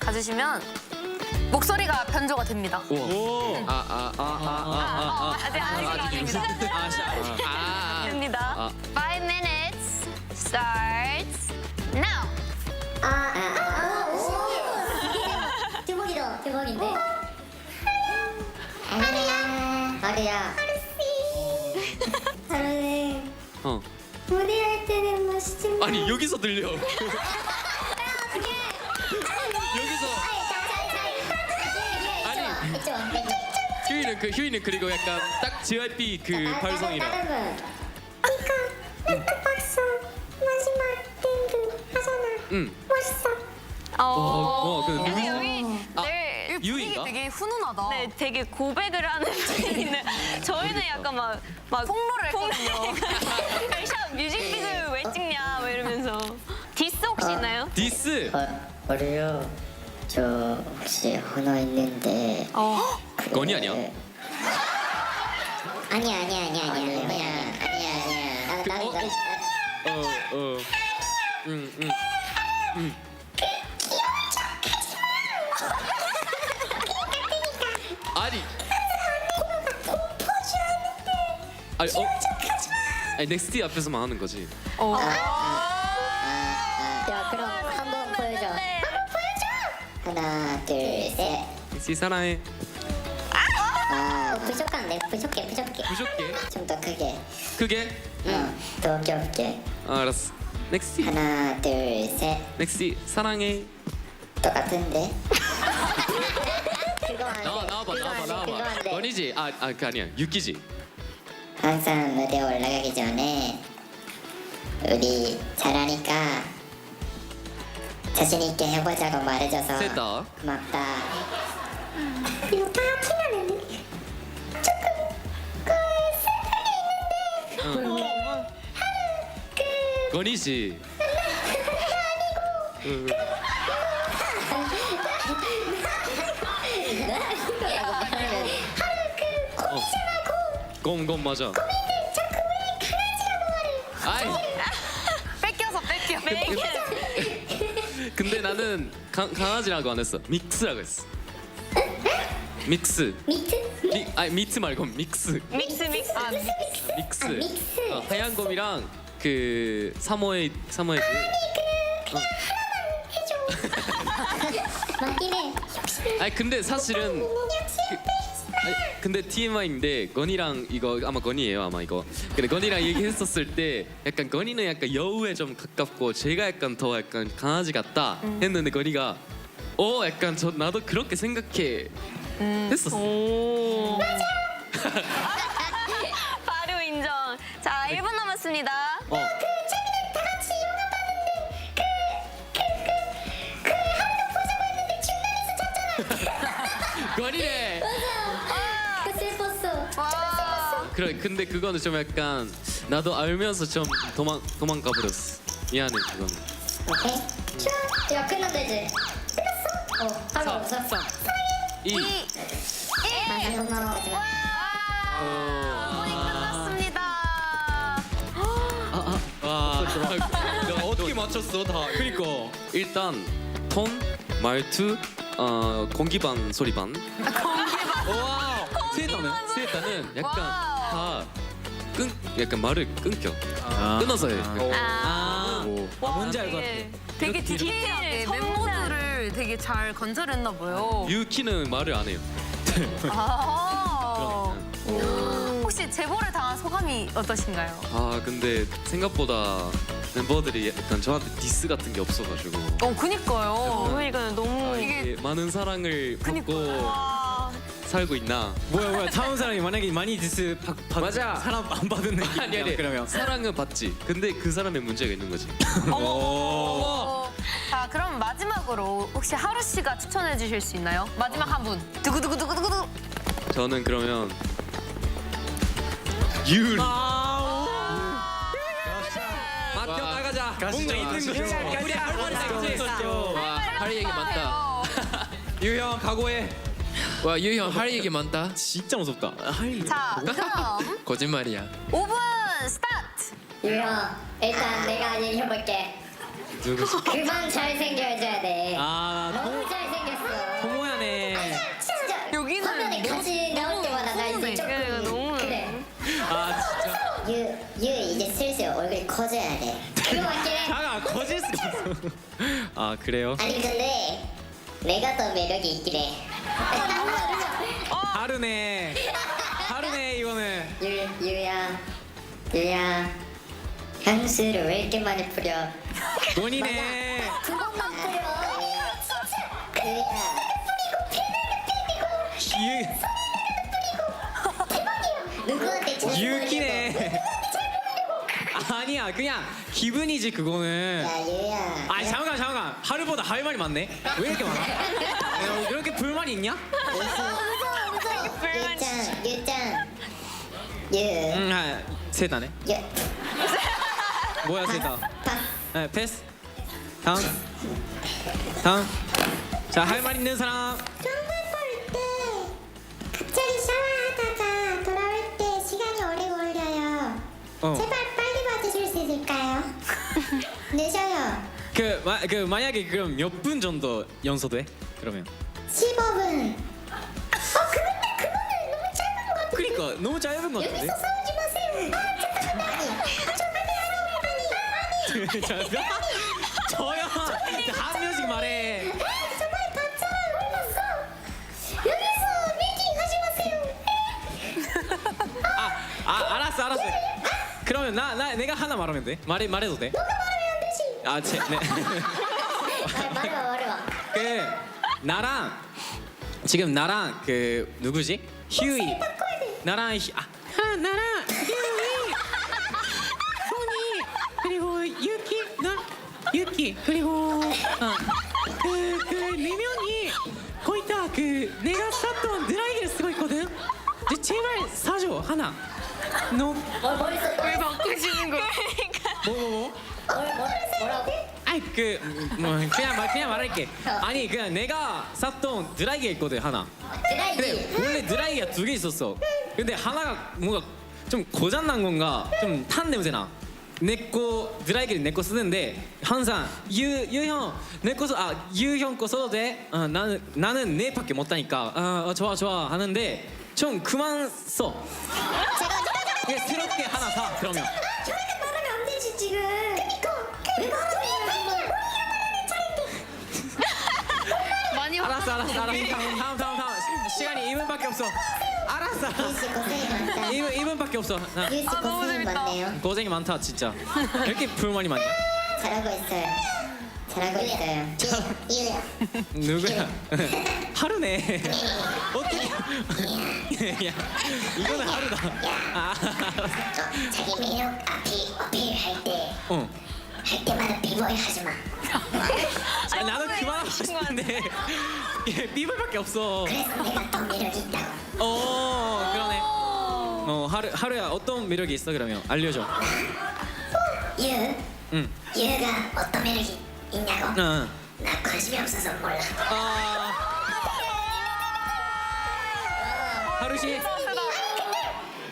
가주시면 목소리가 변조가 됩니다. 오. 아직 아닙니다. 됩니다. 5 minutes starts now. 대박이다. 대박인데. 아리야. 하루는 무대할 때는 멋있지만 아니 여기서 들려. 여기서. 휴이는 그리고 약간 딱 JYP 그 발성이라. 박수 마지막 땡그 하잖아. 멋있어. 근데 여기 유인가? 되게 훈훈하다. 네, 되게 고백을 하는 분인데 저희는 약간 막 폭로를 했거든요. 샵 뮤직비디오 왜 찍냐 뭐 이러면서 디스 혹시 있나요? 디스. 어려요. 저 혹시 하나 있는데. 건이 아니야? 아니야. 아니 넥스티 앞에서만 하는 거지. 야 그럼 한번 보여줘. 하나 둘 셋. 넥스티 사랑해. 부족한데 부족해. 부족해. 좀 더 크게. 크게? 더 귀엽게. 알았어. 넥스티. 하나 둘 셋. 넥스티 사랑해. 똑같은데. 그거 안 돼. 나와봐. 그거 안 돼. 건이지? 그 아니야. 유키지. 항상 무대 올라가기 전에 우리 잘하니까 자신 있게 해보자고 말해줘서 됐다. 고맙다. 이거 다 티나는데 조금 슬픔이 있는데 건이지. 곰 맞아. 아이. 뺏겨. 근데 나는 강아지라고 안 했어. 믹스라고 했어. 믹스. 미트 말고 믹스. 믹스. 믹스. 하얀 곰이랑 그 사모예드. 맞긴 해. 아니 근데 사실은 근데 TMI인데 건이랑 이거 아마 건이에요 아마 이거. 근데 건이랑 얘기했었을 때 약간 건이는 약간 여우에 좀 가깝고 제가 약간 더 약간 강아지 같다 했는데 건이가 약간 나도 그렇게 생각해 했었어. 바로 인정. 자, 1분 남았습니다. 건이네. 그 슬펐어. 그래 근데 그거는 좀 약간 나도 알면서 좀 도망가 버렸어. 미안해 그거는. 오케이. 야 끝나면 되지. 끝났어. 하루 없었어. 2 고마워. 끝났습니다. 와. 야, 어떻게 맞췄어 다. 그니까. 일단 톤, 말투, 공기반 소리반. 와. 스웨타는 약간 다 약간 말을 끊겨. 끊어서 해. 뭔지 알 것 같아. 되게 디테일하게 멤버들을 되게 잘 건설했나 봐요. 유키는 말을 안 해요. 혹시 제보를 당한 소감이 어떠신가요? 근데 생각보다 멤버들이 약간 저한테 디스 같은 게 없어가지고 그니까요. 저희가 너무 이게 많은 사랑을 받고 살고 있나? 뭐야 다음 사람이 만약에 많이 디스 맞아. 사람 안 받은 느낌이야. 아니 그러면 사랑은 받지. 근데 그 사람의 문제가 있는 거지. 자, 그럼 마지막으로 혹시 하루 씨가 추천해 주실 수 있나요? 마지막 한 분. 두구두구두구두구. 저는 그러면 유리. 맡겨 나가자. 뭔가 있는 거죠. 우리 할머니 있었죠. 와, 할 얘기 많다. 유형 각오해. 와, 유형 할 얘기 많다. 진짜 무섭다. 자, 그럼 거짓말이야. 5분 스타트. 유형 일단 내가 얘기해볼게. 그만 잘생겨줘야 돼. 너무 잘생겨. 커져야 돼. 그거 맞긴 해. 잠깐 거질 수가 없어. 아 그래요? 아니 근데 내가 더 매력이 있긴 해. 하루네. 하루네 이거는. 유야 향수를 왜 이렇게 많이 뿌려? 논이네. 두 번만 뿌려. 유야 유 누구한테 잘 유키네. 아니야 그냥 기분이지 그거는. 야 유야. 아 잠깐 하루보다 할 말이 많네. 왜 이렇게 많아? 야, 이렇게 불만이 있냐? 유짱 셋다네. 유 뭐야 셋다. 파스. 네 패스. 다음. 자 할 말 있는 사람. 정말 볼때 갑자기 샤워하다가 돌아올 때 시간이 오래 걸려요. 제발 빨리 봐주실 수 있을까요? 늦어요. 그 만약에 그럼 몇 분 정도 연소돼? 그러면. 15분. 그거는 너무 짧은 것 같은데. 그러니까 너무 짧은 것 같은데. 여기서 싸우지 마세요. 잠깐. 저요. 한 명씩 말해. 정말 봤잖아. 우리 봤어. 여기서 미팅 하지 마세요. 알았어. 그러면 내가 하나 말하면 돼. 말해도 돼? 너가 말하면 안 되지. 네. 말해봐. 그 나랑 그 누구지? 휴이. 바꿔야 돼. 나랑 휴이 그리고 유키 그리고 그 네 명이 거기다 그 내가 샀던 드라이기를 쓰고 있거든. 이제 제발 사줘 하나. 너 왜 바꾸시는 거예요? 뭐라고? 아이 그냥 말할게. 아니 그냥 내가 샀던 드라이기가 있거든 하나. 근데 원래 드라이기가 2개 있었어. 근데 하나가 뭔가 좀 고장 난 건가 좀 탄 냄새 나. 내거 드라이기를 내 거 쓰는데 항상 유형 유형 거 써도 돼? 나는 내 밖에 못 다니까 좋아 하는데 좀 그만 써. 그냥 새롭게 하나 사 그러면. 저렇게 말하면 안 되지 지금. 그니까 왜 말하면 많이 알았어. 다음. 시간이 2분밖에 없어. 알았어. 유씨 고생이 많다. 2분밖에 없어. 유씨 고생이 많네요. 고생이 많다 진짜. 왜 이렇게 불만이 많냐? 잘하고 있어요. 유야. 누구야? 하루네. 어떻게? 야, 이거는 하루다. 자기 매력 어필할 때 할 때마다 비보이 하지 마. 나도 그만하고 싶은데 삐벌밖에 없어. 그래서 내가 더 매력이 있다고. 그러네. 하루야 어떤 매력이 있어 그러면 알려줘. 유가 어떤 매력이 있냐고? 나 관심이 없어서 몰라. 하루 씨.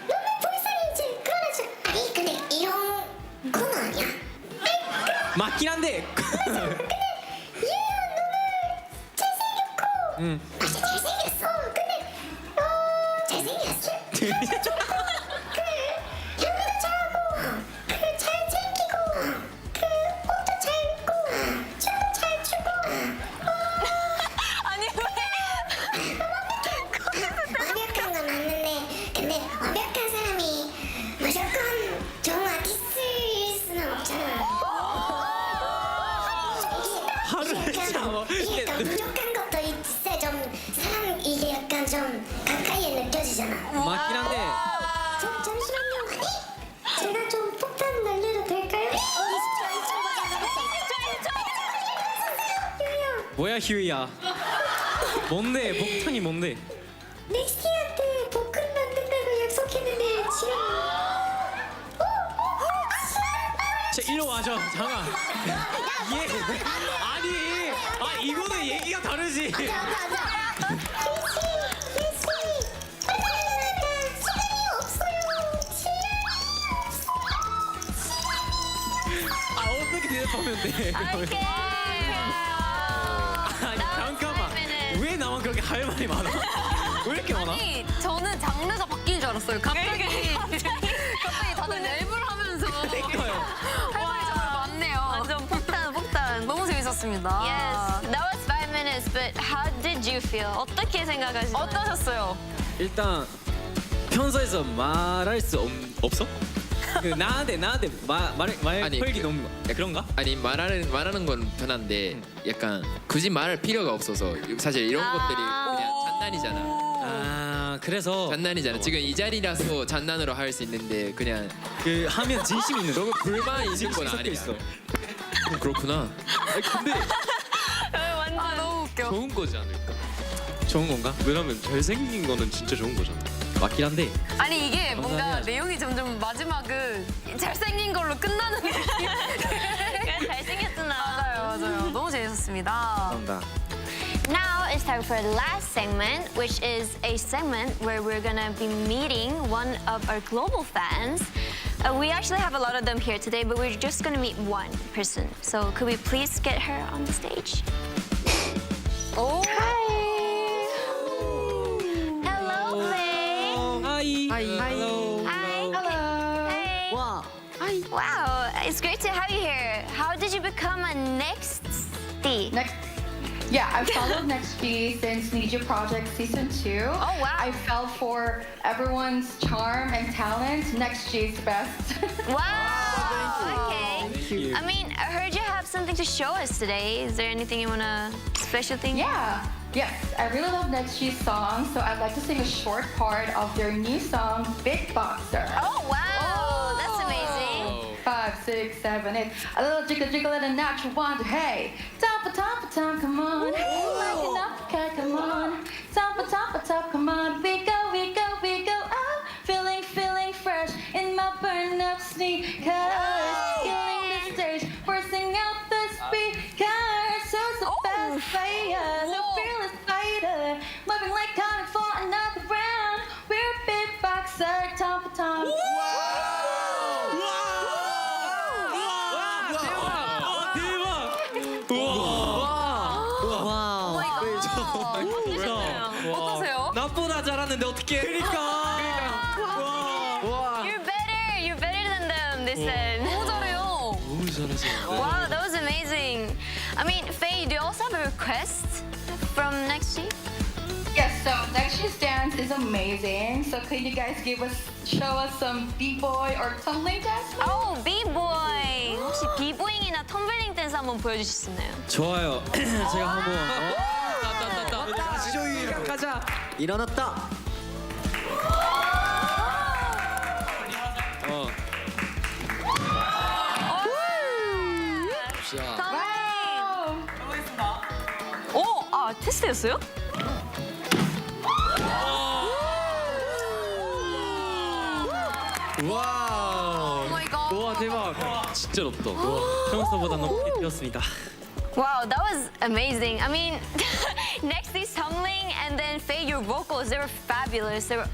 볼살이지. 그만하자. 아니 근데 이런 건 아니야. 맞긴 한데. 진짜 잘생겼어. 근데 잘생겼어. 향기도 잘하고, 잘 챙기고, 옷도 잘 입고, 춤도 잘 추고. 아니 왜? 완벽한 건 맞는데 근데 완벽한 사람이 무조건 좋은 아티스트일 수는 없잖아. 하루를 참아. 이게 약간 부족한 것도 있어. 좀 사람 이게 약간 좀 가까이에 느껴지잖아. 맞긴 한데. 잠시만요. 제가 좀 폭탄 날려도 될까요? 뭐야 휴이야. 뭔데 복탄이 뭔데? 넥스티한테 복근 만든다고 약속했는데 지금 자 일로 와줘. 잠깐. 아니 이거는 얘기가 다르지. 어떻게 대답하면 돼? 아니 잠깐만. 왜 나만 그렇게 할 말이 많아? 왜 이렇게 많아? 아니 저는 장르가 바뀐 줄 알았어요. 갑자기 갑자기 다들 랩을 하면서 할 말이 정말 많네요. 완전 폭탄. 너무 재밌었습니다. Yes, that was 5 minutes, but how did you feel? 어떻게 생각하시나요? 어떠셨어요? 일단 평소에서 말할 수 없어? 그 나한테 말 아니, 털기 너무 그런가? 아니 말하는 건 편한데 약간 굳이 말할 필요가 없어서 사실 이런 것들이 그냥 장난이잖아. 아 그래서 장난이잖아. 지금 이 자리라서 장난으로 할 수 있는데 그냥 그 하면 진심 있는 너무 불만 있는 건 섞여 아니야. 있어. 그렇구나. 아니, 근데 아, 너무 웃겨. 좋은 거지 않을까? 좋은 건가? 왜냐면 잘생긴 거는 진짜 좋은 거잖아. 맞긴 한데 아니 이게 뭔가 감사해야지. 내용이 점점 마지막은 잘생긴 걸로 끝나는 느낌. 그래, 잘생겼구나. 맞아요. 너무 재밌었습니다. 감사합니다. Now it's time for the last segment, which is a segment where we're gonna be meeting one of our global fans. We actually have a lot of them here today, but we're just gonna meet one person. So could we please get her on the stage? 오. Hello, Faye. 하이. Hello. Hi. Hey. 와. Wow, it's great to have you here. How did you become a next D? Yeah, I followed Next G since Need You Project Season 2. Oh, wow. I fell for everyone's charm and talent. Next G is the best. Wow. Okay. Thank you. I mean, I heard you have something to show us today. Is there anything you wanna special thing? Yeah. Yes, I really love Next G's song, so I'd like to sing a short part of their new song, Big Boxer. Oh wow, that's amazing. 5, 6, 7, 8. A little jiggle and a natural wonder. Hey, top, come on. Hey, like an uppercut, come on. Top, come on. We go. Oh, feeling fresh in my burn up sneakers. Killing the stage, bursting out the speakers. Who's the best player? The fearless fighter. Moving like coming for another round. We're Big Boxer, top. 어떠세요? 나보다 잘하는데 어떡해? 그러니까. You're better than them. They said. 너무 잘해요. 너무 잘하시는데. Wow, that was amazing. I mean, Faye, do you also have a request from Next G? Yes, so Next G's dance is amazing. So could you guys show us some b-boy or tumbling dance? Oh, B-boy. 혹시 비보잉이나 텀블링 댄스 한번 보여주실 수 있나요? 좋아요. 제가 한번 따따따따. 가자. 일어났다. 자, 오, 아 테스트였어요? 와우. 오 마이 갓. 와 대박. 진짜 높다. 평소보다 높게 뛰었습니다. Wow, that was amazing. I mean, next is tumbling, and then Faye, your vocals, they were fabulous. They were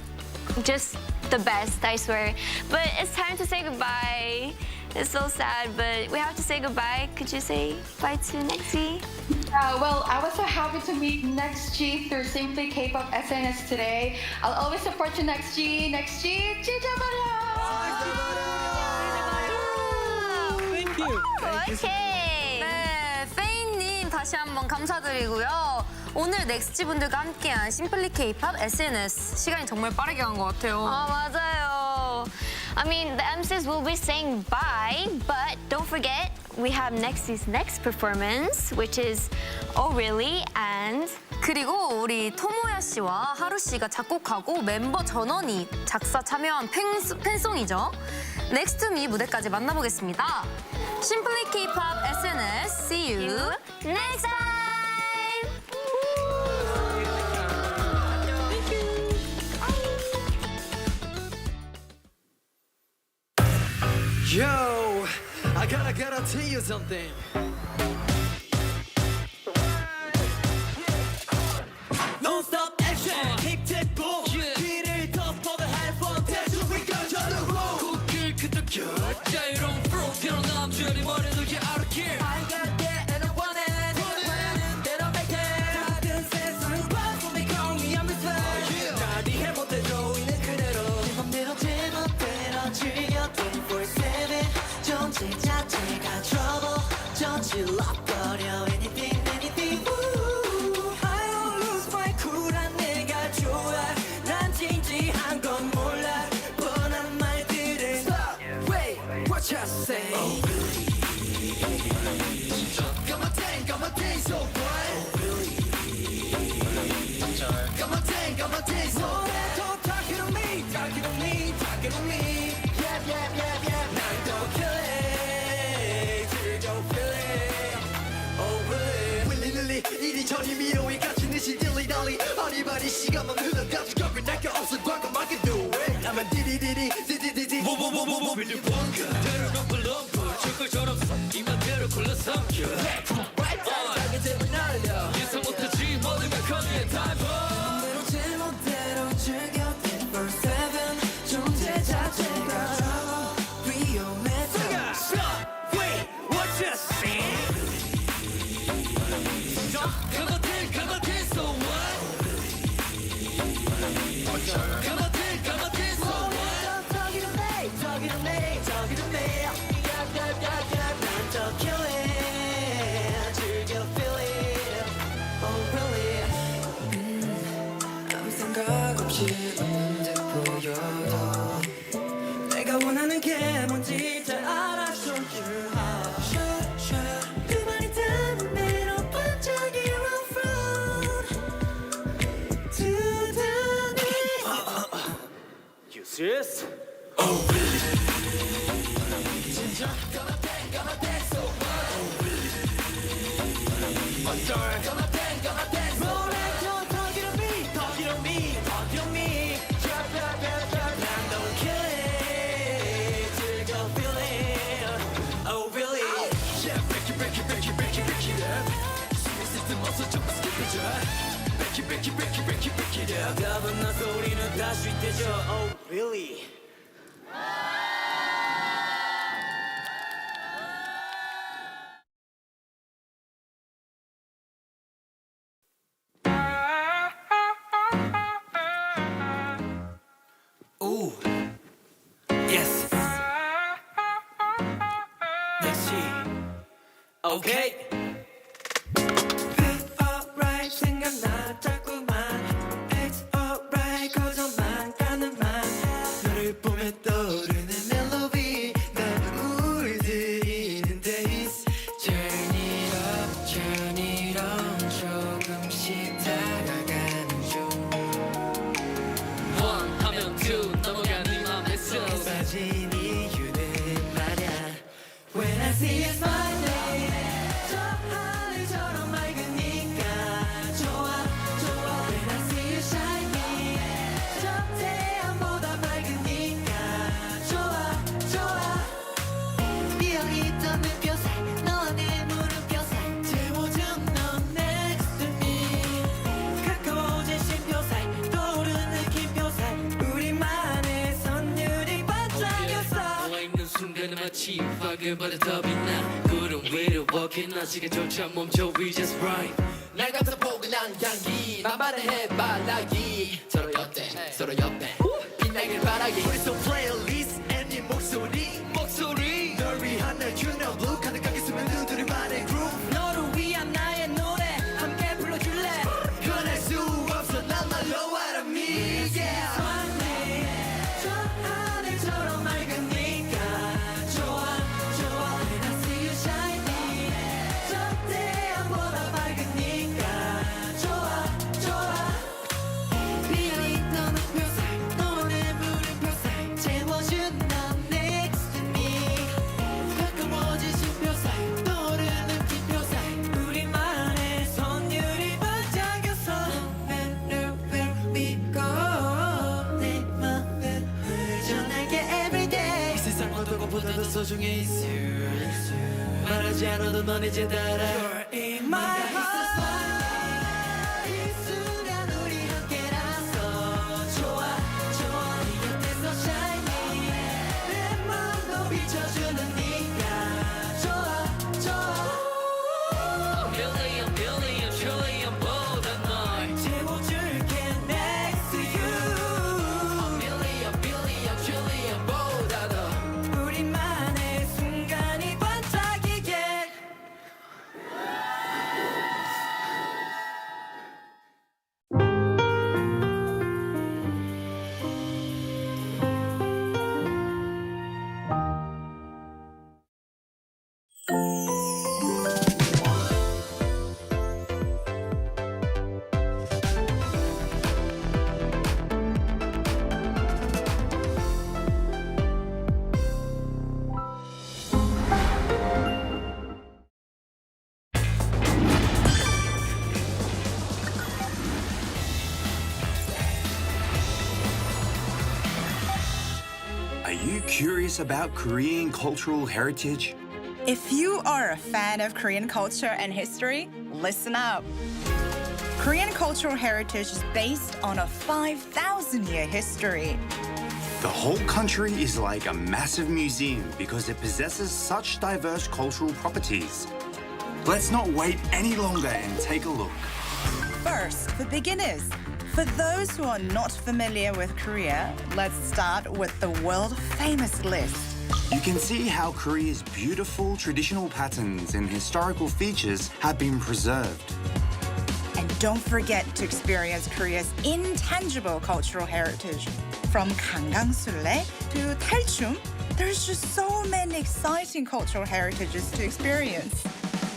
just the best, I swear. But it's time to say goodbye. It's so sad, but we have to say goodbye. Could you say bye to Nexi? Well, I was so happy to meet Next G through Simply K-pop SNS today. I'll always support you, Next G. Next G, Thank you. Okay. 네, 페이님 다시 한번 감사드리고요. 오늘 넥스트 분들과 함께한 심플리 K-pop SNS 시간이 정말 빠르게 간 것 같아요. 맞아요. I mean, the MCs will be saying bye, but don't forget, we have Nexi's next performance, which is Oh Really? And 그리고 우리 토모야 씨와 하루 씨가 작곡하고 멤버 전원이 작사 참여한 팬송이죠. 넥스트 미 무대까지 만나보겠습니다. 심플리 K-pop SNS, see you next time! Yo, I gotta tell you something. Non-stop action, keep it boom. 길을 덮어도 headphone 대충 이겨져도 코길 끄덕여. 자유로운 flow 피어난 줄이 머리도 you out of gear. I got that and I want it. 원하는 대로 make it. 작은 세상 봐서 they call me I'm the fly. 날 이해 못해줘 있는 그대로 내 맘대로 제 멋대로 즐겨. 네 원가 때로는 불렁불 철거처럼 이맘대로 굴러삼켜 자기 대을 날려 예상 못하지 모든 걸 컨디에 타입 맘대로 제멋대로 즐겨 24/7 존재 자체가 위험해 Stop! Wait! What you say? Come on, so what? Come on, so what? Talking to me, talking to me, talking to me. 난 더 killing, 즐겨 feeling. Oh really? 아무 생각 없이 없는데 보여도 내가 원하는 게 뭔지 잘 알아줘. 그 말이 닿는 매로 반짝이 run from to the night. You serious? Oh really? 진짜 Come on, so what? Oh really? I'm sorry. Come on, so talking to me, talking to me, talking to me. 난 don't kill it, 즐겨 feeling. Oh really? Yeah, break it up. Swing system also 좀 skip it up. 답은 나 소리는 다시 되죠. Oh really? Ooh, yes. Next G. Okay. Feel alright 생각나 자꾸만. It's alright 거저만 가는 만. 너를 보며 떠오르는 멜로디 날 울들이는 days. Turn it on 조금씩 다가가는 중. One 하면 two 넘어가는 맘에서 빠진 이유는 말야. When I see you smiling 저 하늘처럼 맑으니까 좋아. When I see you shining 저 태양보다 밝으니까 좋아. 비어있던 눈뼈살 너와 내 무릎뼈살 채워준 넌 next to me. 가까워진 쉼표살 떠오르는 기표살 우리만의 선율이 반짝였어. 누워있는 순간은 마치 화그마다 더 빛나. 구름 위를 walking 나 시간조차 멈춰 We just right. 날 감싸 포근한 향기 만반의 해바라기 서로 옆에 빛나길 바라기. 우리 속 playlist and 네 목소리 널 위한 날 you know blue 가득하게 스면 누드리만의 groove. 너를 위한 나의 노래 함께 불러줄래. 변할 수 없어 난 말로 what I mean. Yeah. 저 하늘처럼 맑으니까 좋아. When I see you shining 저 태양보다 밝으니까 좋아. 비어있던 햇볕살 너와 내 물음표살 채워준 넌 next to me. 가까워진 쉼표살 떠오르는 기표살 우리만의 선율이 반짝였어. 너를 믿고 내 맘을 전할게 everyday. 이 세상 어떤 것보다도 소중해 있어. 말하지 않아도 넌 이제 달아. You're in my heart. 이 순간 우리 함께라서 좋아. 네 곁에서 shining 내 맘도 비춰주니까 좋아. A million trillion보다 널 채워줄게 next to you. A billion trillion보다 더 우리만의 순간이 반짝이게. Curious about Korean cultural heritage? If you are a fan of Korean culture and history, listen up. Korean cultural heritage is based on a 5,000-year history. The whole country is like a massive museum because it possesses such diverse cultural properties. Let's not wait any longer and take a look. First, for beginners, for those who are not familiar with Korea, let's start with the world-famous list. You can see how Korea's beautiful traditional patterns and historical features have been preserved. And don't forget to experience Korea's intangible cultural heritage. From Ganggangsulle to Talchum, there's just so many exciting cultural heritages to experience.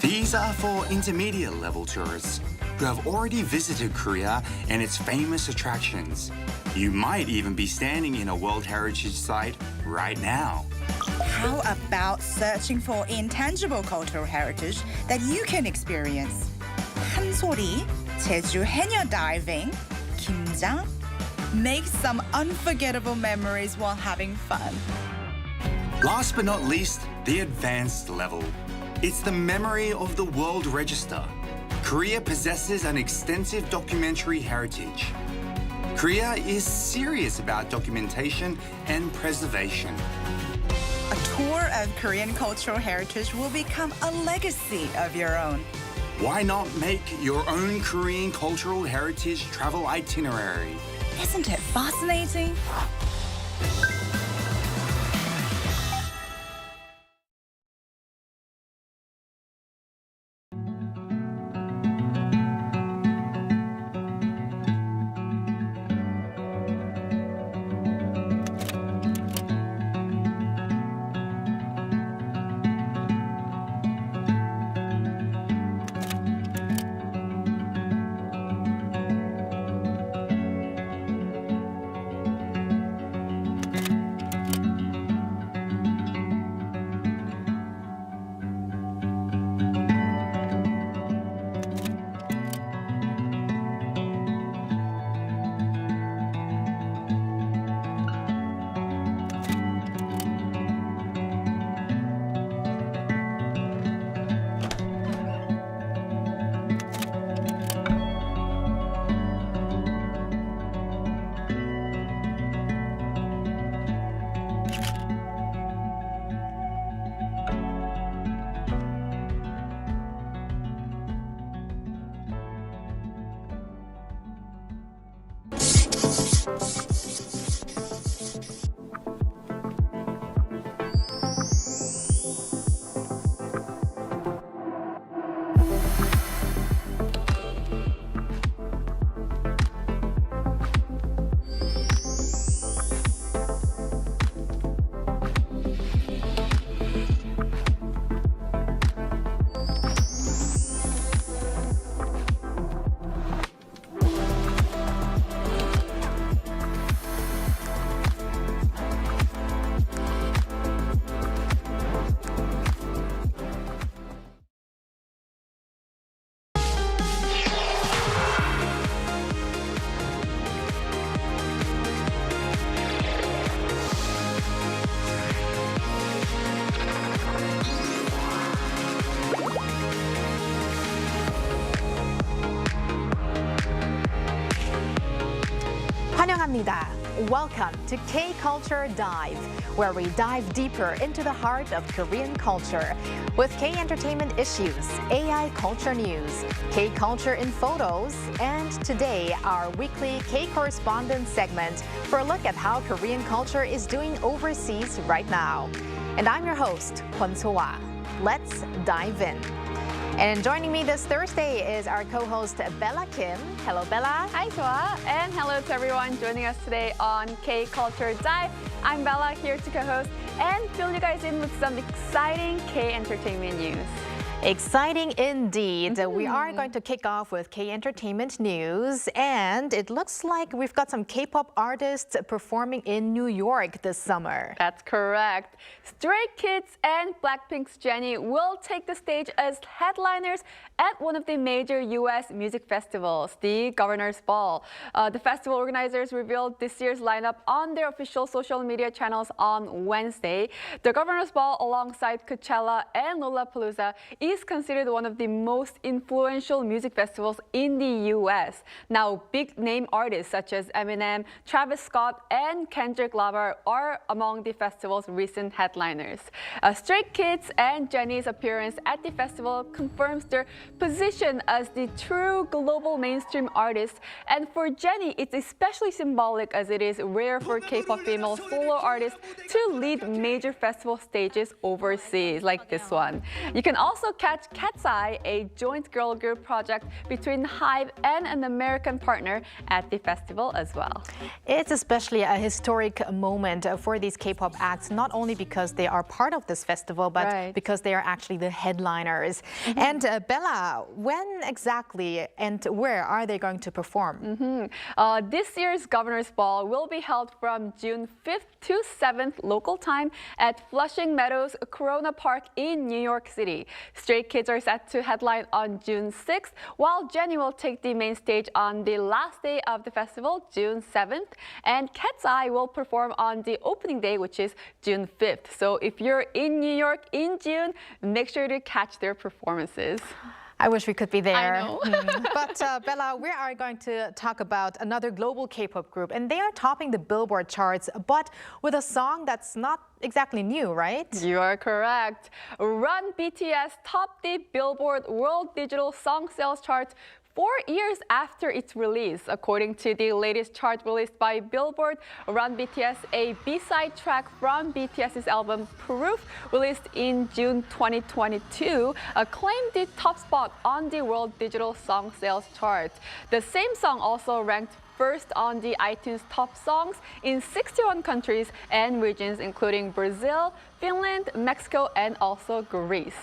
These are for intermediate level tourists who have already visited Korea and its famous attractions. You might even be standing in a World Heritage Site right now. How about searching for intangible cultural heritage that you can experience? 한소리, 제주 해녀 diving, 김장. Make some unforgettable memories while having fun. Last but not least, the advanced level. It's the memory of the World Register. Korea possesses an extensive documentary heritage. Korea is serious about documentation and preservation. A tour of Korean cultural heritage will become a legacy of your own. Why not make your own Korean cultural heritage travel itinerary? Isn't it fascinating? 환영합니다. Welcome to K-Culture Dive, where we dive deeper into the heart of Korean culture with K-entertainment issues, AI culture news, K-culture in photos, and today our weekly K-Correspondent segment for a look at how Korean culture is doing overseas right now. And I'm your host, Kwon So-wa. Let's dive in. And joining me this Thursday is our co-host Bella Kim. Hello, Bella. Hi, Soa, and hello to everyone joining us today on K-Culture Dive. I'm Bella, here to co-host and fill you guys in with some exciting K-entertainment news. Exciting indeed. We are going to kick off with K-Entertainment news, and it looks like we've got some K-pop artists performing in New York this summer. That's correct. Stray Kids and Blackpink's Jennie will take the stage as headliners at one of the major U.S. music festivals, the Governor's Ball. The festival organizers revealed this year's lineup on their official social media channels on Wednesday. The Governor's Ball, alongside Coachella and Lollapalooza, is considered one of the most influential music festivals in the U.S. Now, big-name artists such as Eminem, Travis Scott, and Kendrick Lamar are among the festival's recent headliners. Stray Kids and Jennie's appearance at the festival confirms their position as the true global mainstream artist. And for Jennie, it's especially symbolic as it is rare for K-pop female solo artists to lead major festival stages overseas, like this one. You can also catch Cat's Eye, a joint girl group project between HYBE and an American partner, at the festival as well. It's especially a historic moment for these K-pop acts, not only because they are part of this festival, but because they are actually the headliners. And Bella, when exactly and where are they going to perform? This year's Governor's Ball will be held from June 5th to 7th local time at Flushing Meadows Corona Park in New York City. Stray Kids are set to headline on June 6th, while Jennie will take the main stage on the last day of the festival, June 7th, and Cat's Eye will perform on the opening day, which is June 5th. So if you're in New York in June, make sure to catch their performances. I wish we could be there. I know. But Bella, we are going to talk about another global K-pop group, and they are topping the Billboard charts, but with a song that's not exactly new, right? You are correct. Run BTS topped the Billboard World Digital Song Sales charts 4 years after its release. According to the latest chart released by Billboard, Run BTS, a B-side track from BTS's album Proof, released in June 2022, claimed the top spot on the World Digital Song Sales chart. The same song also ranked first on the iTunes top songs in 61 countries and regions, including Brazil, Finland, Mexico, and also Greece.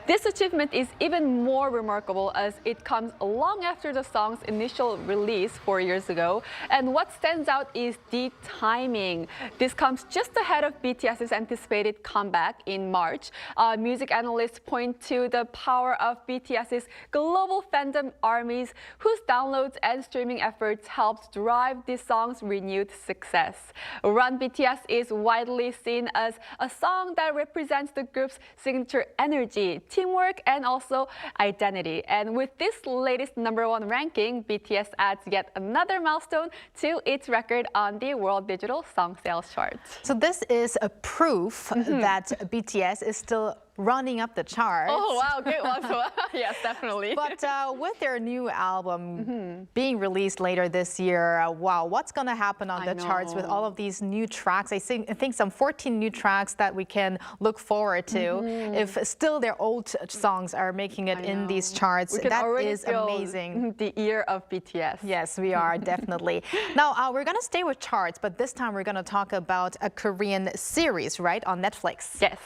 This achievement is even more remarkable as it comes long after the song's initial release 4 years ago. And what stands out is the timing. This comes just ahead of BTS's anticipated comeback in March. Music analysts point to the power of BTS's global fandom armies, whose downloads and streaming efforts helped drive the song's renewed success. Run BTS is widely seen as a song that represents the group's signature energy, teamwork, and also identity. And with this latest #1 ranking, BTS adds yet another milestone to its record on the World Digital Song Sales chart. So this is a proof that BTS is still running up the charts. Oh, wow, good one. So, yes, definitely. But with their new album being released later this year, wow, what's going to happen on the charts with all of these new tracks? I think some 14 new tracks that we can look forward to. If still their old songs are making it in these charts, that is amazing. The year of BTS. Yes, we are, definitely. Now, we're going to stay with charts, but this time we're going to talk about a Korean series, right, on Netflix. Yes,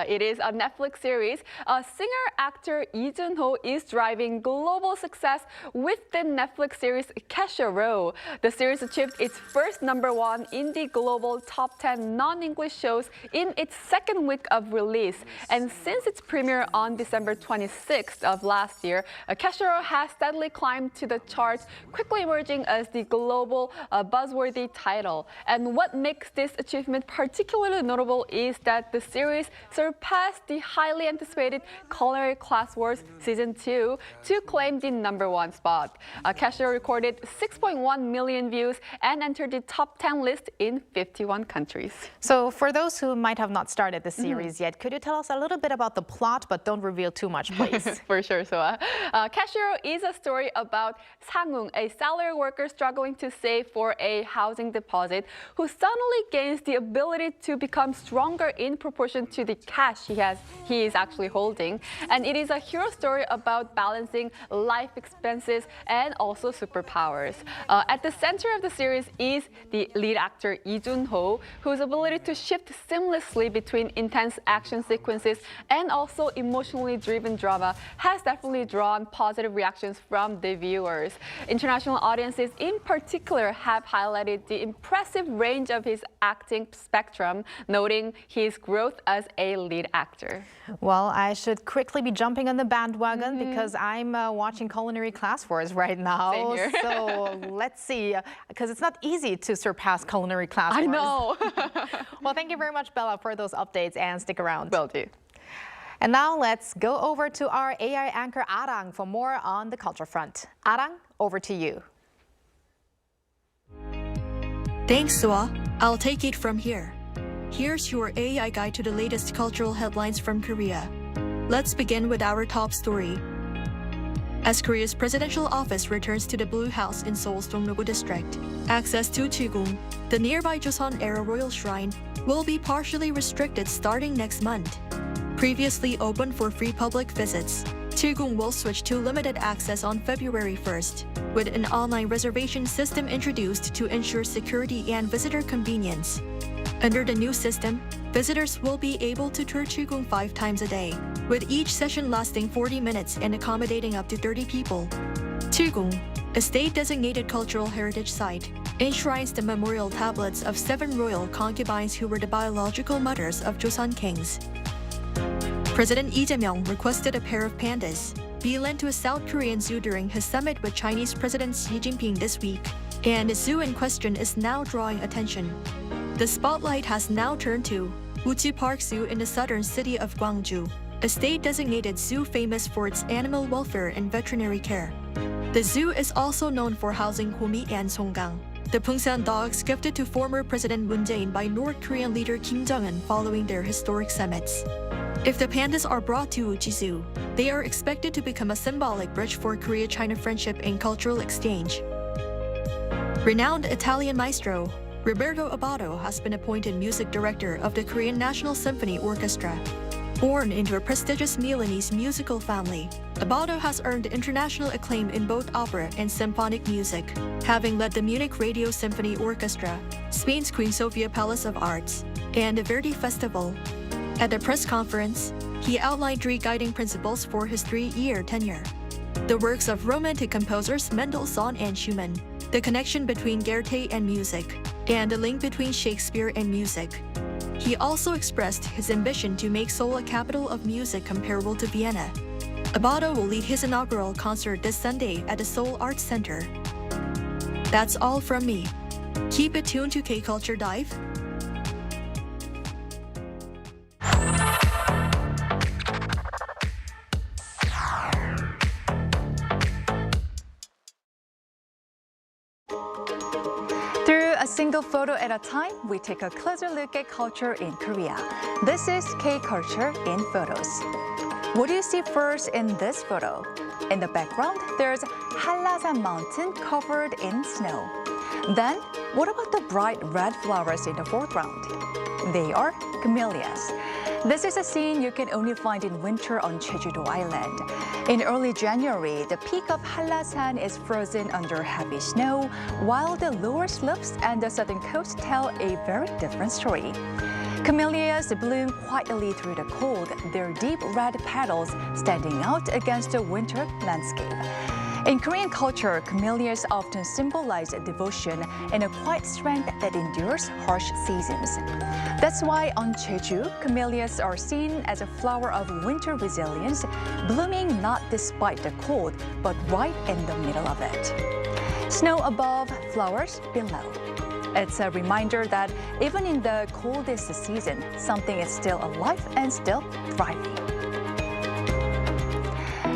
it is a Netflix series. Singer-actor Lee Jun-ho is driving global success with the Netflix series Cashero. The series achieved its first #1 in the global top 10 non-English shows in its second week of release. And since its premiere on December 26th of last year, Cashero has steadily climbed to the charts, quickly emerging as the global buzzworthy title. And what makes this achievement particularly notable is that the series surpassed the highly anticipated Culinary Class Wars Season 2 to claim the #1 spot. Cashero recorded 6.1 million views and entered the top 10 list in 51 countries. So for those who might have not started the series yet, could you tell us a little bit about the plot, but don't reveal too much, please? For sure, Soa. Cashero is a story about Sang-ung, a salary worker struggling to save for a housing deposit, who suddenly gains the ability to become stronger in proportion to the cash he has he is actually holding. And it is a hero story about balancing life expenses and also superpowers. At the center of the series is the lead actor Lee Jun-ho, whose ability to shift seamlessly between intense action sequences and also emotionally driven drama has definitely drawn positive reactions from the viewers. International audiences in particular have highlighted the impressive range of his acting spectrum, noting his growth as a lead actor. Well, I should quickly be jumping on the bandwagon because I'm watching Culinary Class Wars right now. Same here. So let's see, because it's not easy to surpass Culinary Class Wars. I know. Well, thank you very much, Bella, for those updates, and stick around. Will do. And now let's go over to our AI anchor Arirang for more on the culture front. Arirang, over to you. Thanks, Sua. I'll take it from here. Here's your AI guide to the latest cultural headlines from Korea. Let's begin with our top story. As Korea's presidential office returns to the Blue House in Seoul's Dongnogu district, access to Chigung, the nearby Joseon-era royal shrine, will be partially restricted starting next month. Previously open for free public visits, Chigung will switch to limited access on February 1st, with an online reservation system introduced to ensure security and visitor convenience. Under the new system, visitors will be able to tour Chigung 5 times a day, with each session lasting 40 minutes and accommodating up to 30 people. Chigung, a state-designated cultural heritage site, enshrines the memorial tablets of 7 royal concubines who were the biological mothers of Joseon kings. President Lee Jae-myung requested a pair of pandas be lent to a South Korean zoo during his summit with Chinese President Xi Jinping this week, and the zoo in question is now drawing attention. The spotlight has now turned to Uchi Park Zoo in the southern city of Gwangju, a state-designated zoo famous for its animal welfare and veterinary care. The zoo is also known for housing Homi and Songgang, the Pungsan dogs gifted to former President Moon Jae-in by North Korean leader Kim Jong-un following their historic summits. If the pandas are brought to Uchi Zoo, they are expected to become a symbolic bridge for Korea-China friendship and cultural exchange. Renowned Italian maestro Roberto Abbado has been appointed music director of the Korean National Symphony Orchestra. Born into a prestigious Milanese musical family, Abbado has earned international acclaim in both opera and symphonic music, having led the Munich Radio Symphony Orchestra, Spain's Queen Sofia Palace of Arts, and the Verdi Festival. At the press conference, he outlined 3 guiding principles for his 3-year tenure: the works of Romantic composers Mendelssohn and Schumann, the connection between Goethe and music, and the link between Shakespeare and music. He also expressed his ambition to make Seoul a capital of music comparable to Vienna. Abbado will lead his inaugural concert this Sunday at the Seoul Arts Center. That's all from me. Keep it tuned to K-Culture Dive. Through a single photo at a time, we take a closer look at culture in Korea. This is K-Culture in Photos. What do you see first in this photo? In the background, there's Hallasan Mountain covered in snow. Then, what about the bright red flowers in the foreground? They are camellias. This is a scene you can only find in winter on Jeju-do Island. In early January, the peak of Hallasan is frozen under heavy snow, while the lower slopes and the southern coast tell a very different story. Camellias bloom quietly through the cold, their deep red petals standing out against the winter landscape. In Korean culture, camellias often symbolize devotion and a quiet strength that endures harsh seasons. That's why on Jeju, camellias are seen as a flower of winter resilience, blooming not despite the cold, but right in the middle of it. Snow above, flowers below. It's a reminder that even in the coldest season, something is still alive and still thriving.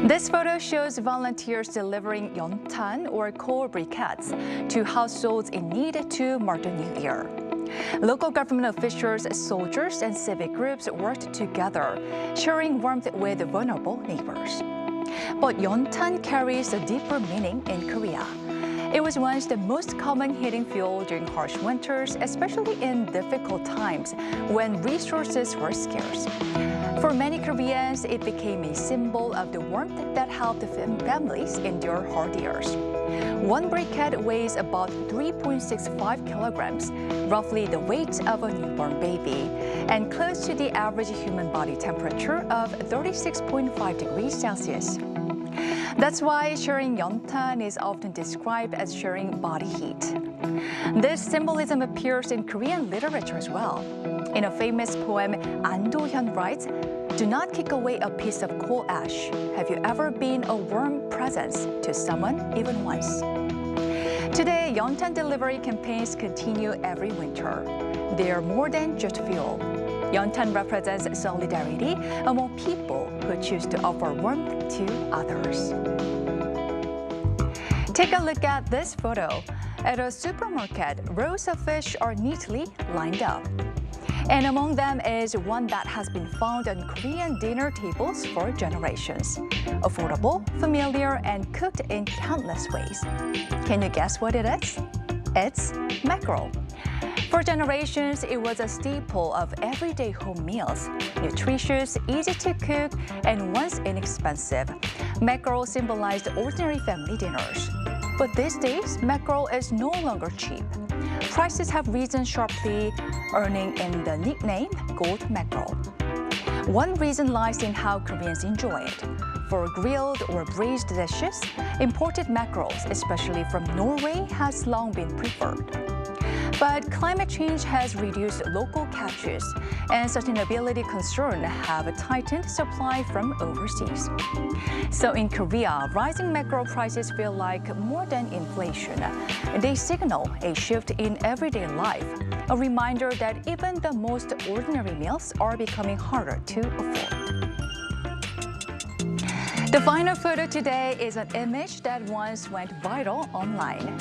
This photo shows volunteers delivering yeontan or coal briquettes to households in need to mark the new year. Local government officials, soldiers, and civic groups worked together, sharing warmth with vulnerable neighbors. But yeontan carries a deeper meaning in Korea. It was once the most common heating fuel during harsh winters, especially in difficult times when resources were scarce. For many Koreans, it became a symbol of the warmth that helped families endure hard years. One briquette weighs about 3.65 kilograms, roughly the weight of a newborn baby, and close to the average human body temperature of 36.5 degrees Celsius. That's why sharing yeontan is often described as sharing body heat. This symbolism appears in Korean literature as well. In a famous poem, An Do-hyun writes, "Do not kick away a piece of coal ash. Have you ever been a warm presence to someone even once?" Today, yeontan delivery campaigns continue every winter. They are more than just fuel. Yeontan represents solidarity among people who choose to offer warmth to others. Take a look at this photo. At a supermarket, rows of fish are neatly lined up. And among them is one that has been found on Korean dinner tables for generations. Affordable, familiar, and cooked in countless ways. Can you guess what it is? It's mackerel. For generations, it was a staple of everyday home meals. Nutritious, easy to cook, and once inexpensive. Mackerel symbolized ordinary family dinners. But these days, mackerel is no longer cheap. Prices have risen sharply, earning in the nickname gold mackerel. One reason lies in how Koreans enjoy it. For grilled or braised dishes, imported mackerels, especially from Norway, has long been preferred. But climate change has reduced local catches, and sustainability concerns have tightened supply from overseas. So in Korea, rising mackerel prices feel like more than inflation. They signal a shift in everyday life, a reminder that even the most ordinary meals are becoming harder to afford. The final photo today is an image that once went viral online.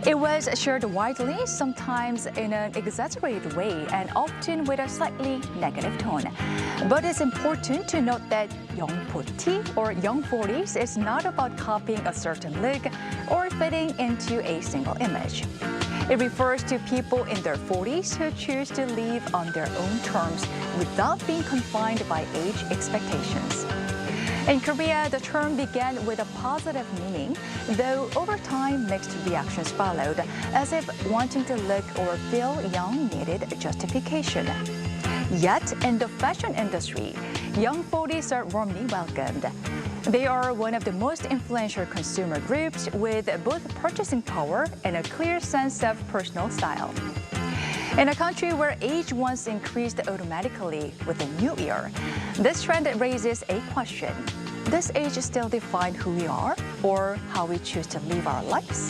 It was shared widely, sometimes in an exaggerated way and often with a slightly negative tone. But it's important to note that 영포티 or young 40s is not about copying a certain look or fitting into a single image. It refers to people in their 40s who choose to live on their own terms without being confined by age expectations. In Korea, the term began with a positive meaning, though over time, mixed reactions followed, as if wanting to look or feel young needed justification. Yet, in the fashion industry, young 40s are warmly welcomed. They are one of the most influential consumer groups with both purchasing power and a clear sense of personal style. In a country where age once increased automatically with the new year, this trend raises a question. Does age still define who we are or how we choose to live our lives?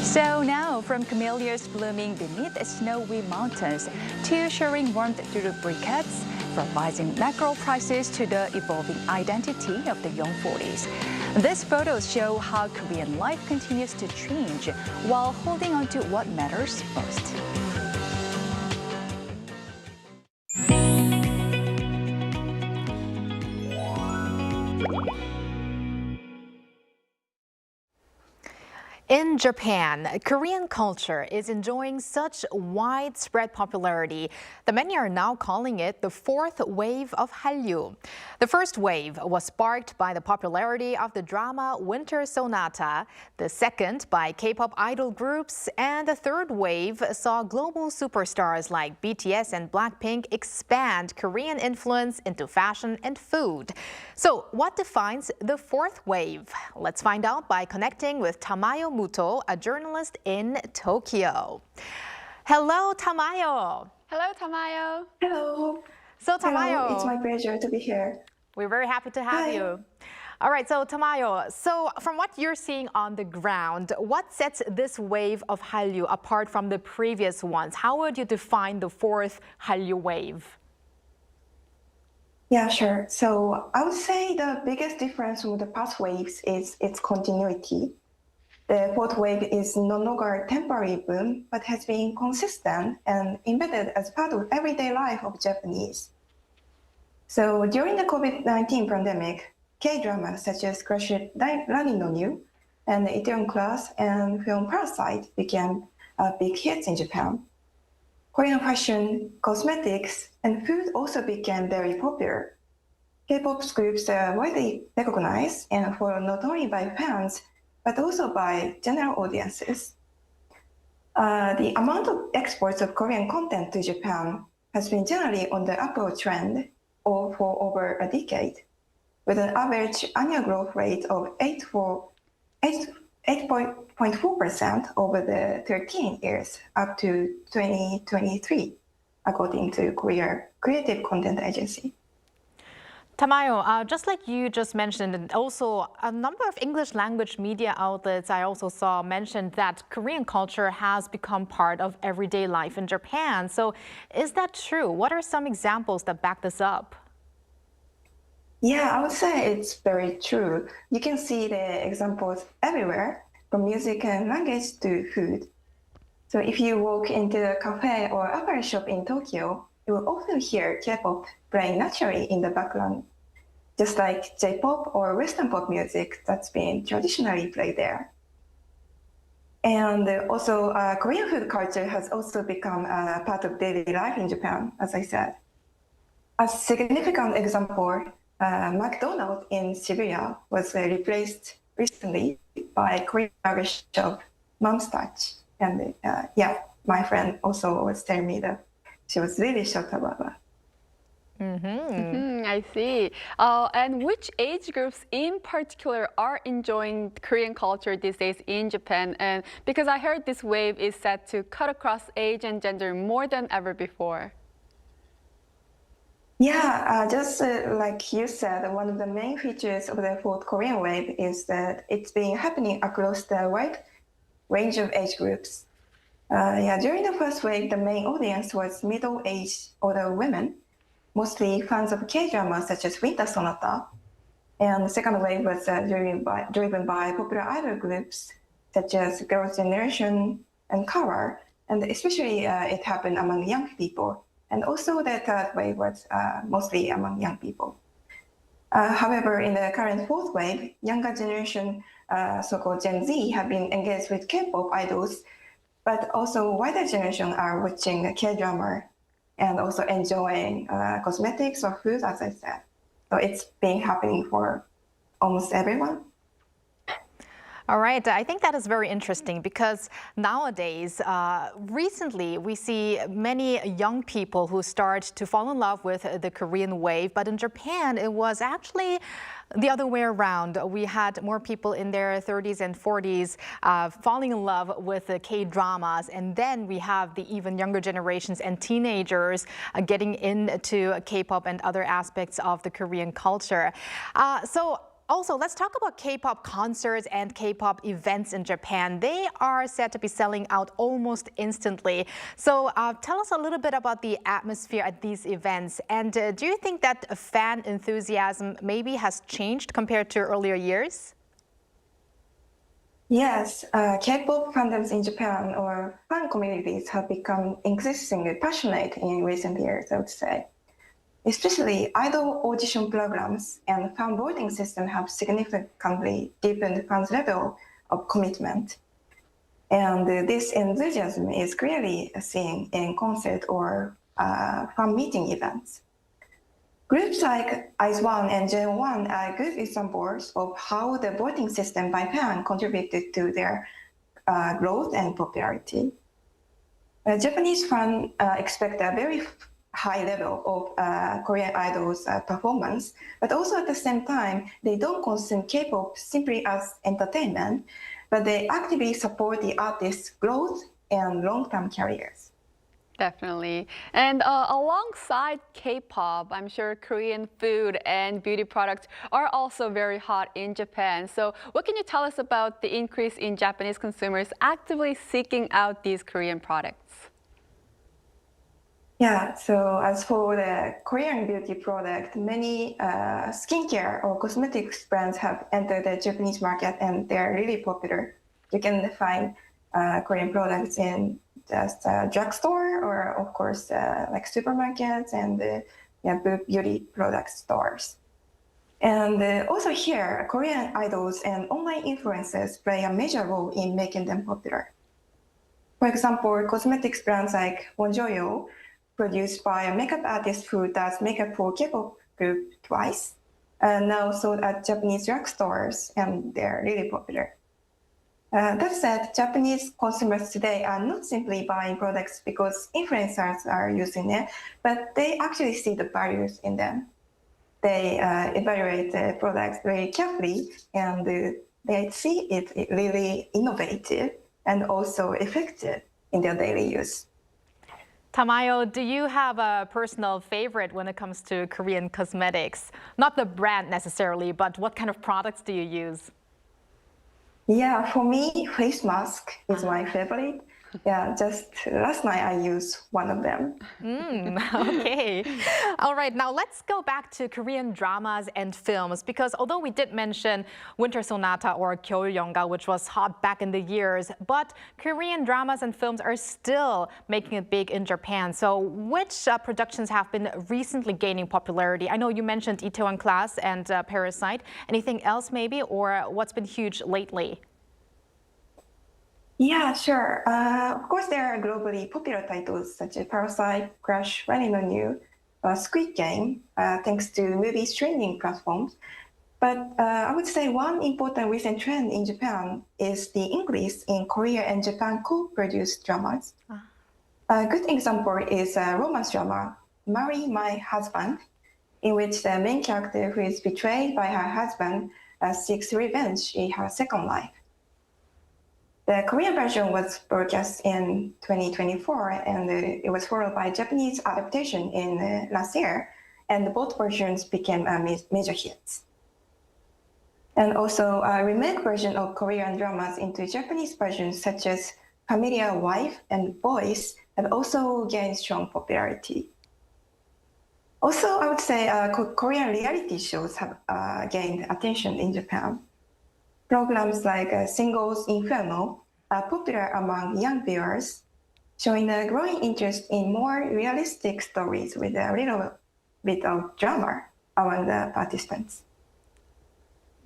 So now, from camellias blooming beneath snowy mountains to sharing warmth through briquettes, from rising mackerel prices to the evolving identity of the young 40s. These photos show how Korean life continues to change while holding on to what matters most. In Japan, Korean culture is enjoying such widespread popularity that many are now calling it the fourth wave of Hallyu. The first wave was sparked by the popularity of the drama Winter Sonata, the second by K-pop idol groups, and the third wave saw global superstars like BTS and Blackpink expand Korean influence into fashion and food. So what defines the fourth wave? Let's find out by connecting with Tamayo Muto, a journalist in Tokyo. Hello, Tamayo. Hello, Tamayo. Hello. So, Tamayo. Hello. It's my pleasure to be here. We're very happy to have you. All right, so Tamayo, so from what you're seeing on the ground, what sets this wave of Hallyu apart from the previous ones? How would you define the fourth Hallyu wave? Yeah, sure. So I would say the biggest difference from the past waves is its continuity. The fourth wave is no longer a temporary boom, but has been consistent and embedded as part of everyday life of Japanese. So during the COVID-19 pandemic, K-dramas such as Crush Running on You and Itaewon Class and film Parasite became big hits in Japan. Korean fashion, cosmetics, and food also became very popular. K-pop groups are widely recognized and followed not only by fans, but also by general audiences. The amount of exports of Korean content to Japan has been generally on the upward trend for over a decade, with an average annual growth rate of 8.4% over the 13 years up to 2023, according to Korea Creative Content Agency. Tamayo, just like you just mentioned, and also a number of English language media outlets I also saw mentioned that Korean culture has become part of everyday life in Japan. So is that true? What are some examples that back this up? Yeah, I would say it's very true. You can see the examples everywhere, from music and language to food. So if you walk into a cafe or apparel shop in Tokyo, you will often hear K-pop playing naturally in the background, just like J-pop or Western pop music that's been traditionally played there. And also, Korean food culture has also become a part of daily life in Japan, as I said. A significant example, McDonald's in Shibuya was replaced recently by Korean burger shop Mom's Touch. And yeah, my friend also was telling me that she was really shocked about that. I see. And which age groups in particular are enjoying Korean culture these days in Japan? And because I heard this wave is set to cut across age and gender more than ever before. Yeah, just like you said, one of the main features of the fourth Korean wave is that it's been happening across the wide range of age groups. During the first wave, the main audience was middle-aged older women, mostly fans of K-dramas such as Winter Sonata. And the second wave was driven by popular idol groups such as Girls' Generation and Kara, and especially it happened among young people. And also the third wave was mostly among young people. However, in the current fourth wave, younger generation, so-called Gen Z, have been engaged with K-pop idols, but also wider generation are watching K-drama and also enjoying cosmetics or food, as I said. So it's been happening for almost everyone. All right, I think that is very interesting because nowadays, recently, we see many young people who start to fall in love with the Korean wave. But in Japan, it was actually the other way around. We had more people in their 30s and 40s falling in love with the K-dramas. And then we have the even younger generations and teenagers getting into K-pop and other aspects of the Korean culture. Also, let's talk about K-pop concerts and K-pop events in Japan. They are said to be selling out almost instantly. So tell us a little bit about the atmosphere at these events. And do you think that fan enthusiasm maybe has changed compared to earlier years? Yes, K-pop fandoms in Japan or fan communities have become increasingly passionate in recent years, I would say. Especially idol audition programs and fan voting system have significantly deepened fans' level of commitment. And this enthusiasm is clearly seen in concert or fan meeting events. Groups like IZ*ONE and JO1 are good examples of how the voting system by fan contributed to their growth and popularity. Japanese fans expect a very high level of Korean idols' performance, but also at the same time, they don't consume K-pop simply as entertainment, but they actively support the artists' growth and long-term careers. Definitely. And alongside K-pop, I'm sure Korean food and beauty products are also very hot in Japan. So what can you tell us about the increase in Japanese consumers actively seeking out these Korean products? Yeah, so as for the Korean beauty product, many skincare or cosmetics brands have entered the Japanese market and they're really popular. You can find Korean products in just drugstore or of course like supermarkets and beauty product stores. And also here, Korean idols and online influencers play a major role in making them popular. For example, cosmetics brands like Wonjoyo, produced by a makeup artist who does makeup for K-pop group Twice, now sold at Japanese drugstores, and they're really popular. That said, Japanese consumers today are not simply buying products because influencers are using it, but they actually see the values in them. They evaluate the products very carefully, and they see it really innovative and also effective in their daily use. Tamayo, do you have a personal favorite when it comes to Korean cosmetics? Not the brand necessarily, but what kind of products do you use? Yeah, for me, face mask is my favorite. Yeah, just last night I used one of them. Okay. All right, now let's go back to Korean dramas and films, because although we did mention Winter Sonata or 겨울연가, which was hot back in the years, but Korean dramas and films are still making it big in Japan. So which productions have been recently gaining popularity? I know you mentioned Itaewon Class and Parasite. Anything else maybe, or what's been huge lately? Yeah, sure. Of course, there are globally popular titles such as Parasite, Crash, Running on You, Squid Game, thanks to movie streaming platforms. But I would say one important recent trend in Japan is the increase in Korea and Japan co-produced dramas. A good example is a romance drama, Marry My Husband, in which the main character who is betrayed by her husband seeks revenge in her second life. The Korean version was broadcast in 2024, and it was followed by Japanese adaptation in last year, and both versions became major hits. And also, a remake version of Korean dramas into Japanese versions, such as Familiar Wife and Boys, have also gained strong popularity. Also, I would say Korean reality shows have gained attention in Japan. Programs like Singles Inferno are popular among young viewers, showing a growing interest in more realistic stories with a little bit of drama among the participants.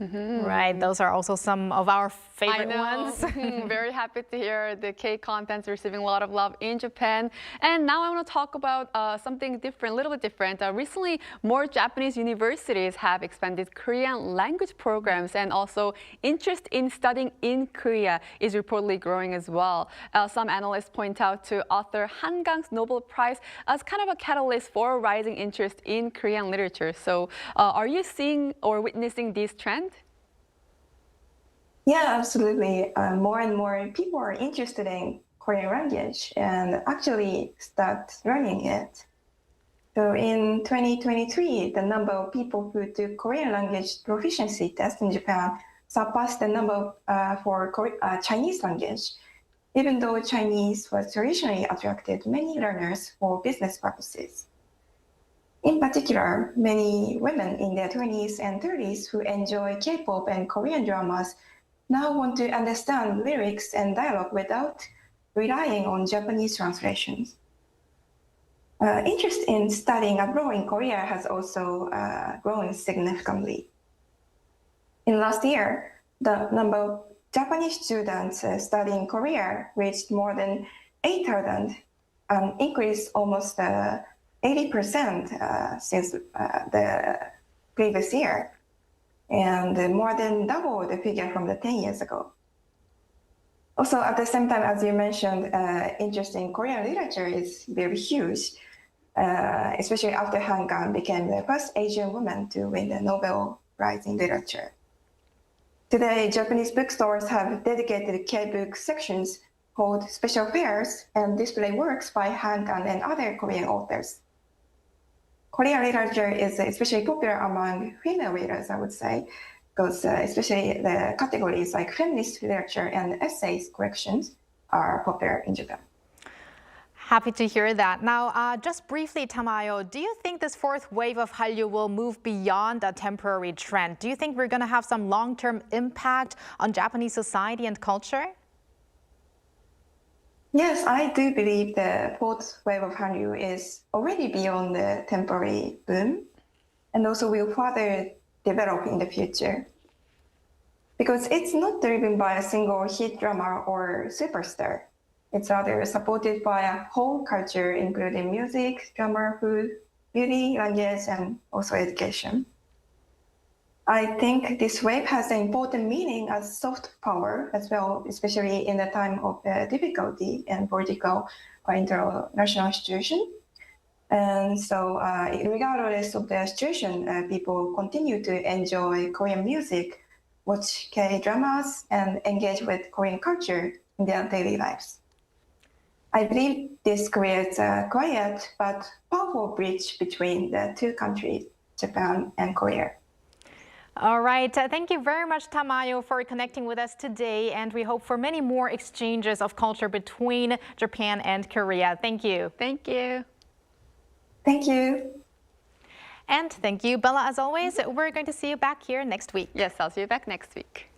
Right, those are also some of our favorite ones. Very happy to hear the K-content's receiving a lot of love in Japan. And now I want to talk about something different, a little bit different. Recently, more Japanese universities have expanded Korean language programs, and also interest in studying in Korea is reportedly growing as well. Some analysts point out to author Han Kang's Nobel Prize as kind of a catalyst for rising interest in Korean literature. So are you seeing or witnessing these trends? Yeah, absolutely. More and more people are interested in Korean language and actually start learning it. So in 2023, the number of people who took Korean language proficiency test in Japan surpassed the number for Chinese language, even though Chinese was traditionally attracted many learners for business purposes. In particular, many women in their 20s and 30s who enjoy K-pop and Korean dramas now want to understand lyrics and dialogue without relying on Japanese translations. Interest in studying abroad in Korea has also grown significantly. In last year, the number of Japanese students studying Korea reached more than 8,000, an increase almost 80% since the previous year, and more than double the figure from the 10 years ago. Also, at the same time, as you mentioned, interest in Korean literature is very huge, especially after Han Kang became the first Asian woman to win the Nobel Prize in Literature. Today, Japanese bookstores have dedicated K-book sections called special fairs and display works by Han Kang and other Korean authors. Korean literature is especially popular among female readers, I would say, because especially the categories like feminist literature and essays collections are popular in Japan. Happy to hear that. Now, just briefly, Tamayo, do you think this fourth wave of Hallyu will move beyond a temporary trend? Do you think we're going to have some long-term impact on Japanese society and culture? Yes, I do believe the fourth wave of Hallyu is already beyond the temporary boom, and also will further develop in the future. Because it's not driven by a single hit drama or superstar. It's rather supported by a whole culture, including music, drama, food, beauty, language, and also education. I think this wave has an important meaning as soft power as well, especially in the time of difficulty and political or international situation. And so, regardless of the situation, people continue to enjoy Korean music, watch K-dramas, and engage with Korean culture in their daily lives. I believe this creates a quiet but powerful bridge between the two countries, Japan and Korea. All right, thank you very much, Tamayo, for connecting with us today, and we hope for many more exchanges of culture between Japan and Korea. Thank you. Thank you. Thank you. And thank you, Bella, as always. We're going to see you back here next week. Yes, I'll see you back next week.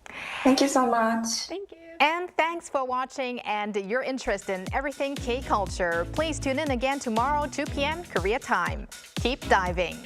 Thank you so much. Thank you. And thanks for watching and your interest in everything K-culture. Please tune in again tomorrow, 2 p.m. Korea time. Keep diving.